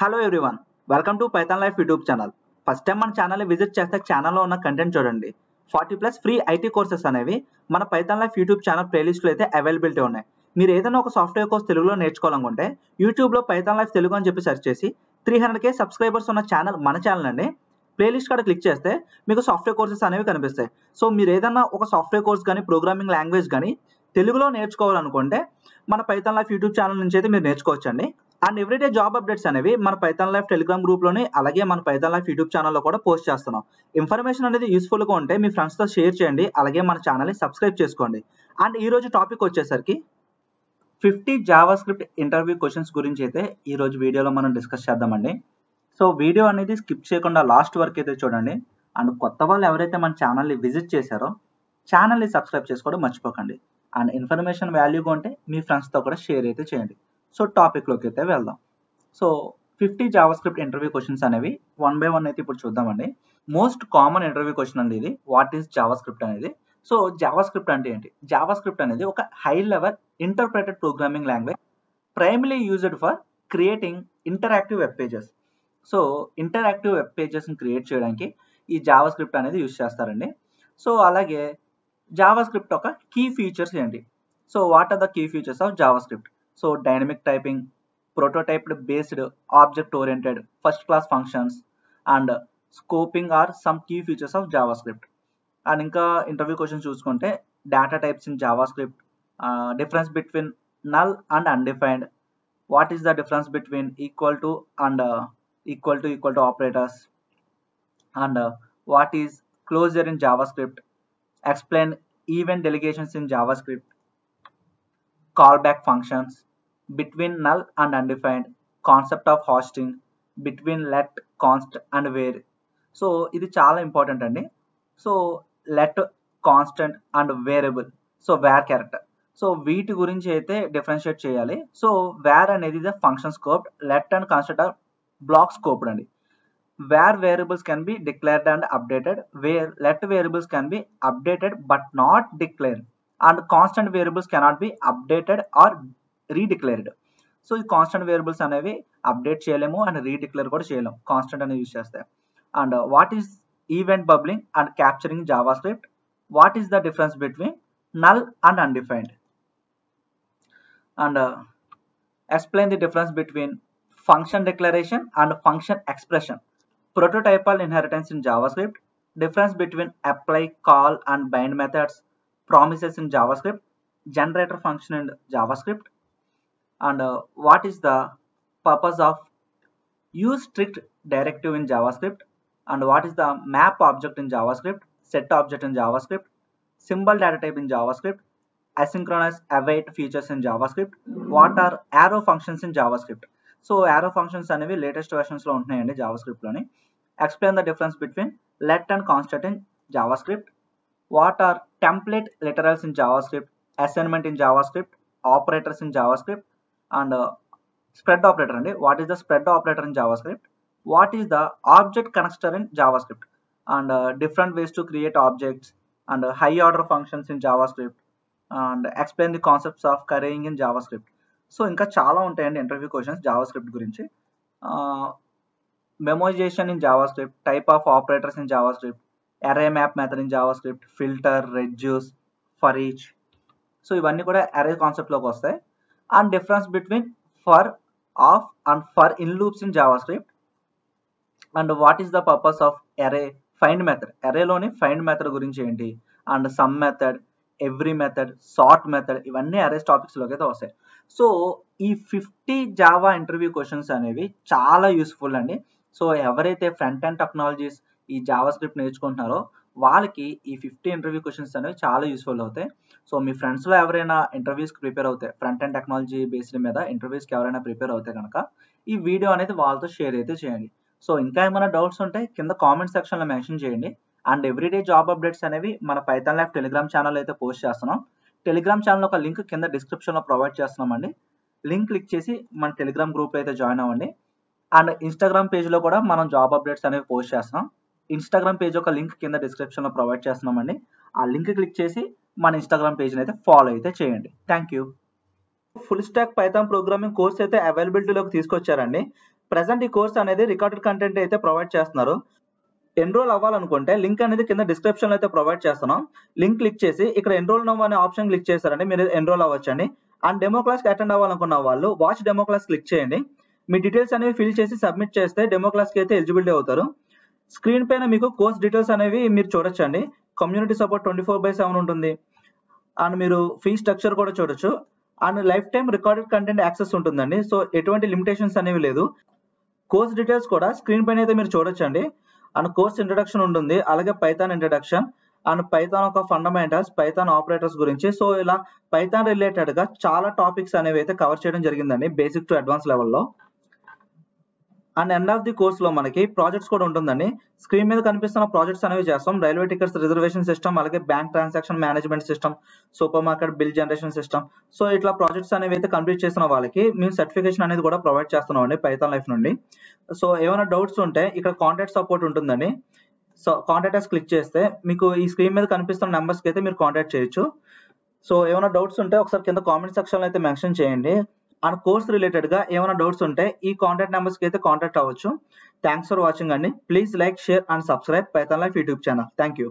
Hello everyone, welcome to Python life YouTube channel. First time మన ఛానల్ని visit చేస్తే ఛానల్లో ఉన్న కంటెంట్ చూడండి. 40+ ఫ్రీ ఐటీ కోర్సెస్ అనేవి మన పైథాన్ లైఫ్ యూట్యూబ్ ఛానల్ ప్లేలిస్ట్లో అయితే అవైలబిలిటీ ఉన్నాయి. మీరు ఏదైనా ఒక సాఫ్ట్వేర్ కోర్స్ తెలుగులో నేర్చుకోవాలనుకుంటే యూట్యూబ్లో పైథాన్ లైఫ్ తెలుగు అని చెప్పి సెర్చ్ చేసి 300K సబ్స్క్రైబర్స్ ఉన్న ఛానల్ మన ఛానల్ అండి. ప్లేలిస్ట్ కాడ క్లిక్ చేస్తే మీకు సాఫ్ట్వేర్ కోర్సెస్ అనేవి కనిపిస్తాయి. సో మీరు ఏదైనా ఒక సాఫ్ట్వేర్ కోర్స్ కానీ ప్రోగ్రామింగ్ లాంగ్వేజ్ కానీ తెలుగులో నేర్చుకోవాలనుకుంటే మన పైథాన్ లైఫ్ యూట్యూబ్ ఛానల్ నుంచి అయితే మీరు నేర్చుకోవచ్చండి. అండ్ ఎవ్రీడే జాబ్ అప్డేట్స్ అనేవి మన పైథాన్ లైఫ్ టెలిగ్రామ్ గ్రూప్లోని అలాగే మన పైథాన్ లైఫ్ యూట్యూబ్ ఛానల్లో కూడా పోస్ట్ చేస్తున్నాం. ఇన్ఫర్మేషన్ అనేది యూస్ఫుల్గా ఉంటే మీ ఫ్రెండ్స్తో షేర్ చేయండి, అలాగే మన ఛానల్ని సబ్స్క్రైబ్ చేసుకోండి. అండ్ ఈరోజు టాపిక్ వచ్చేసరికి 50 జావా స్క్రిప్ట్ ఇంటర్వ్యూ క్వశ్చన్స్ గురించి అయితే ఈరోజు వీడియోలో మనం డిస్కస్ చేద్దామండి. సో వీడియో అనేది స్కిప్ చేయకుండా లాస్ట్ వరకు అయితే చూడండి. అండ్ కొత్త వాళ్ళు ఎవరైతే మన ఛానల్ని విజిట్ చేశారో ఛానల్ని సబ్స్క్రైబ్ చేసుకోవడం మర్చిపోకండి. అండ్ ఇన్ఫర్మేషన్ వాల్యూగా ఉంటే మీ ఫ్రెండ్స్తో కూడా షేర్ అయితే చేయండి. సో టాపిక్లోకి అయితే వెళ్దాం. So 50 Java script interview questions అనేవి 1 by 1 అయితే ఇప్పుడు చూద్దామండి. మోస్ట్ కామన్ ఇంటర్వ్యూ క్వశ్చన్ అండి ఇది, వాట్ ఈస్ జావా స్క్రిప్ట్ అనేది. సో జావా స్క్రిప్ట్ అంటే ఏంటి? జావా స్క్రిప్ట్ అనేది ఒక high level interpreted programming language primary used for creating interactive web pages. So interactive web పేజెస్ని క్రియేట్ చేయడానికి ఈ జావా స్క్రిప్ట్ అనేది యూజ్ చేస్తారండి. సో అలాగే జావా స్క్రిప్ట్ ఒక కీ ఫీచర్స్ ఏంటి? So what are the key features of JavaScript? So dynamic typing, prototyped based object oriented first class functions and scoping are some key features of javascript. And ఇంకా interview question చూసుకుంటే data types in JavaScript, difference between null and undefined, what is the difference between equal to and equal to operators, and what is closure in JavaScript, explain event delegations in JavaScript, callback functions, between null and undefined, concept of hosting, between let, const and where. So ఇది చాలా important అండి. So let, constant and variable, so var character. So వీటి గురించి అయితే differentiate చేయాలి. So var అనేది the function scope, let and constant are block scoped అండి. Var variables can be declared and updated, var let variables can be updated but not declared, and constant variables cannot be updated or redeclared. So ఈ constant variables అనేవి update చేయలేము and redeclare కూడా చేయలేము constant అనేది use చేస్తే. And what is event bubbling and capturing Java script, what is the difference between null and undefined, and explain the difference between function declaration and function expression, prototypal inheritance in JavaScript, difference between apply, call and bind methods, promises in JavaScript, generator function in JavaScript, and what is the purpose of use strict directive in JavaScript, and what is the map object in JavaScript, set object in JavaScript, symbol data type in JavaScript, asynchronous await features in JavaScript, what are arrow functions in JavaScript. So arrow functions అనేవి latest వెర్షన్స్లో ఉంటున్నాయండి జావాస్క్రిప్ట్లోని. Explain the difference between let and constant in JavaScript, what are template literals in JavaScript, assignment in JavaScript, operators in JavaScript, and spread operator అండి. What is the spread operator in JavaScript, what is the object connector in JavaScript, and different ways to create objects, and high order functions in JavaScript, and explain the concepts of currying in JavaScript. So ఇంకా చాలా ఉంటాయండి interview questions JavaScript గురించి. Memoization in JavaScript, type of operators in JavaScript, array map method in JavaScript, filter, reduce, for each. So ఇవన్నీ కూడా array కాన్సెప్ట్లోకి వస్తాయి. And difference between for, of and for in loops in JavaScript, and what is the purpose of array, find method, అరేలోని find method గురించి ఏంటి, and some method, every method, sort method, ఇవన్నీ arrays టాపిక్స్లోకి అయితే వస్తాయి. So ఈ 50 Java interview questions అనేవి చాలా useful అండి. సో ఎవరైతే ఫ్రంట్ ఎండ్ టెక్నాలజీస్ ఈ జావా స్క్రిప్ట్ నేర్చుకుంటున్నారో వాళ్ళకి ఈ 50 ఇంటర్వ్యూ క్వశ్చన్స్ అనేవి చాలా యూస్ఫుల్ అవుతాయి. సో మీ ఫ్రెండ్స్లో ఎవరైనా ఇంటర్వ్యూస్కి ప్రిపేర్ అవుతాయి, ఫ్రంట్ ఎండ్ టెక్నాలజీ బేస్డ్ మీద ఇంటర్వ్యూస్కి ఎవరైనా ప్రిపేర్ అవుతే కనుక ఈ వీడియో అనేది వాళ్ళతో షేర్ అయితే చేయండి. సో ఇంకా ఏమైనా డౌట్స్ ఉంటే కింద కామెంట్ సెక్షన్లో మెన్షన్ చేయండి. అండ్ ఎవ్రీడే జాబ్ అప్డేట్స్ అనేవి మన పైథాన్ లైఫ్ టెలిగ్రామ్ ఛానల్ అయితే పోస్ట్ చేస్తున్నాం. టెలిగ్రామ్ ఛానల్ ఒక లింక్ కింద డిస్క్రిప్షన్లో ప్రొవైడ్ చేస్తున్నామండి. లింక్ క్లిక్ చేసి మన టెలిగ్రామ్ గ్రూప్లో అయితే జాయిన్ అవ్వండి. అండ్ ఇన్స్టాగ్రామ్ పేజ్లో కూడా మనం జాబ్ అప్డేట్స్ అనేవి పోస్ట్ చేస్తున్నాం. ఇన్స్టాగ్రామ్ పేజ్ ఒక లింక్ కింద డిస్క్రిప్షన్లో ప్రొవైడ్ చేస్తున్నామండి. ఆ లింక్ క్లిక్ చేసి మన ఇన్స్టాగ్రామ్ పేజ్ని అయితే ఫాలో అయితే చేయండి. Thank you. Full stack Python programming course అయితే అవైలబిలిటీలోకి తీసుకొచ్చారండి. ప్రెజెంట్ ఈ కోర్స్ అనేది రికార్డెడ్ కంటెంట్ అయితే ప్రొవైడ్ చేస్తున్నారు. ఎన్రోల్ అవ్వాలనుకుంటే లింక్ అనేది కింద డిస్క్రిప్షన్ లో అయితే ప్రొవైడ్ చేస్తున్నాం. లింక్ క్లిక్ చేసి ఇక్కడ ఎన్రోల్ నౌ అనే ఆప్షన్ క్లిక్ చేశారంటే మీరు ఎన్రోల్ అవ్వచ్చండి. అండ్ డెమో క్లాస్ కి అటెండ్ అవ్వాలనుకున్న వాళ్ళు వాచ్ డెమో క్లాస్ క్లిక్ చేయండి. మీ డీటెయిల్స్ అనేవి ఫిల్ చేసి సబ్మిట్ చేస్తే డెమో క్లాస్ కి అయితే ఎలిజిబిలిటీ అవుతారు. స్క్రీన్ పైన మీకు కోర్స్ డీటెయిల్స్ అనేవి మీరు చూడొచ్చండి. కమ్యూనిటీ సపోర్ట్ 24/7 ఉంటుంది. అండ్ మీరు ఫీ స్ట్రక్చర్ కూడా చూడొచ్చు. And life time recorded content access ఉంటుందండి. సో ఎటువంటి లిమిటేషన్స్ అనేవి లేదు. కోర్స్ డీటెయిల్స్ కూడా స్క్రీన్ పైన అయితే మీరు చూడొచ్చండి. అండ్ కోర్స్ ఇంట్రడక్షన్ ఉంటుంది, అలాగే పైథాన్ ఇంట్రడక్షన్ అండ్ పైథాన్ ఒక ఫండమెంటల్స్, పైథాన్ ఆపరేటర్స్ గురించి. సో ఇలా పైథాన్ రిలేటెడ్ గా చాలా టాపిక్స్ అనేవి అయితే కవర్ చేయడం జరిగిందండి బేసిక్ టు అడ్వాన్స్ లెవెల్లో. And end of the course లో మనకి ప్రాజెక్ట్స్ కూడా ఉంటుందండి. స్క్రీన్ మీద కనిపిస్తున్న ప్రాజెక్ట్స్ అనేవి చేస్తాం. రైల్వే టికెట్స్ రిజర్వేషన్ సిస్టమ్, అలాగే bank transaction management system, super market bill generation system. So ఇట్లా ప్రాజెక్ట్స్ అనేవి అయితే కంప్లీట్ చేసిన వాళ్ళకి మేము సర్టిఫికేషన్ అనేది కూడా ప్రొవైడ్ చేస్తున్నాం అండి పైథాన్ లైఫ్ నుండి. సో ఏమైనా డౌట్స్ ఉంటే ఇక్కడ కాంటాక్ట్ సపోర్ట్ ఉంటుందండి. సో కాంటాక్ట్ అస్ క్లిక్ చేస్తే మీకు ఈ స్క్రీన్ మీద కనిపిస్తున్న నెంబర్స్ కి అయితే మీరు కాంటాక్ట్ చేయొచ్చు. సో ఏమైనా డౌట్స్ ఉంటే ఒకసారి కింద కామెంట్ సెక్షన్ లో అయితే మెన్షన్ చేయండి. అండ్ కోర్స్ రిలేటెడ్ గా ఏమైనా డౌట్స్ ఉంటే ఈ కాంటాక్ట్ నెంబర్స్ కి అయితే కాంటాక్ట్ అవ్వచ్చు. థ్యాంక్స్ ఫర్ వాచింగ్ అండి. Please like, share and subscribe Python life YouTube channel. Thank you.